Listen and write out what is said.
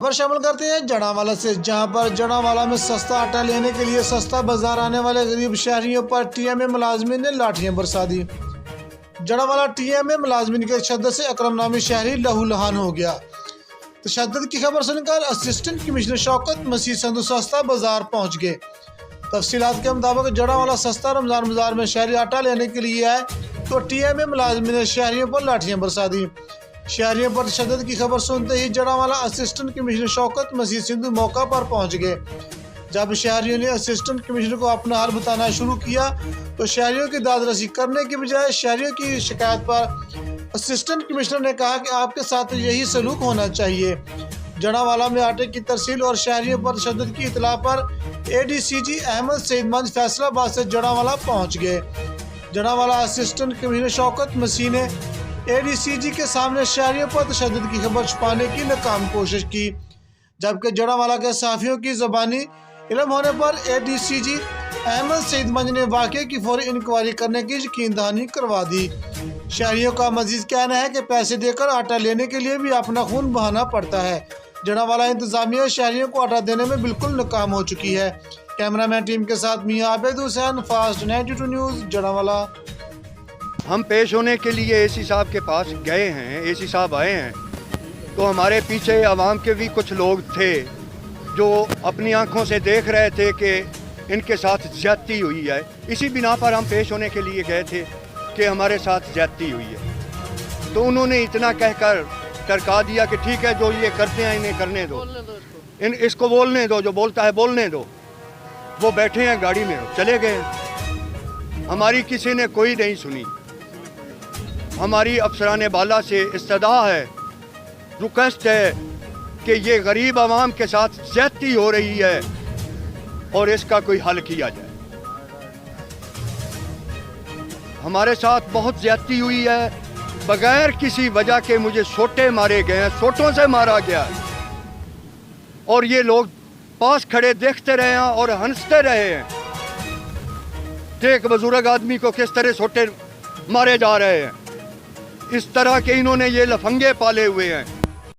खबर शामिल करते हैं जड़ावाला से, जहां पर जड़ावाला में सस्ता आटा लेने के लिए सस्ता बाजार आने वाले गरीब शहरियों पर टीएमए मुलाजमीन ने लाठियां बरसा दी। जड़ावाला टीएमए मुलाजमीन के तशद्दुद से अकरम नामी शहरी लहूलुहान हो गया। तशद्दुद की खबर सुनकर असिस्टेंट कमिश्नर शौकत मसीह संधू सस्ता बाजार पहुंच गए। तफसीलात के मुताबिक जड़ावाला सस्ता रमजान बाजार में शहरी आटा लेने के लिए आए तो टीएमए मुलाजमीन ने शहरियों पर लाठियां बरसा दी। शहरियों पर तशद्दुद की खबर सुनते ही जड़ावाला असिस्टेंट कमिश्नर शौकत मसीह सिंधु मौका पर पहुंच गए। जब शहरियों ने असिस्टेंट कमिश्नर को अपना हाल बताना शुरू किया तो शहरियों की दादरसी करने के बजाय शहरियों की शिकायत पर असिस्टेंट कमिश्नर ने कहा कि आपके साथ यही सलूक होना चाहिए। जड़ावाला में आटे की तरसील और शहरियों पर तशद्दुद की इतला पर एडीसीजी अहमद सईद फैसलाबाद से जड़ावाला पहुँच गए। जड़ावाला असिस्टेंट कमिश्नर शौकत मसीह ने एडीसीजी के सामने शहरियों पर तशद्दुद की खबर छुपाने की नाकाम कोशिश की, जबकि जड़ावाला के सहाफ़ियों की ज़बानी इल्म होने पर एडीसीजी अहमद सईद ने वाक़े की फौरी इंक्वायरी करने की यकीन दहानी करवा दी। शहरियों का मजीद कहना है कि पैसे देकर आटा लेने के लिए भी अपना खून बहाना पड़ता है। जड़ावाला इंतजामिया शहरियों को आटा देने में बिल्कुल नाकाम हो चुकी है। कैमरामैन टीम के साथ मियां आबिद हुसैन, फास्ट 92 न्यूज़, जड़ावाला। हम पेश होने के लिए एसी साहब के पास गए हैं, एसी साहब आए हैं, तो हमारे पीछे आवाम के भी कुछ लोग थे जो अपनी आंखों से देख रहे थे कि इनके साथ ज्यादती हुई है। इसी बिना पर हम पेश होने के लिए गए थे कि हमारे साथ ज्यादती हुई है। तो उन्होंने इतना कहकर टरका दिया कि ठीक है, जो ये करते हैं इन्हें करने दो, इसको बोलने दो, जो बोलता है बोलने दो। वो बैठे हैं गाड़ी में, चले गए। हमारी किसी ने कोई नहीं सुनी। हमारी अफसरान बाला से इस्तदा है, रिक्वेस्ट है कि ये गरीब आवाम के साथ ज्यादती हो रही है और इसका कोई हल किया जाए। हमारे साथ बहुत ज्यादती हुई है, बगैर किसी वजह के मुझे सोटे मारे गए हैं, सोटों से मारा गया है। और ये लोग पास खड़े देखते रहे हैं और हंसते रहे हैं कि एक बुजुर्ग आदमी को किस तरह सोटे मारे जा रहे हैं। इस तरह के इन्होंने ये लफंगे पाले हुए हैं।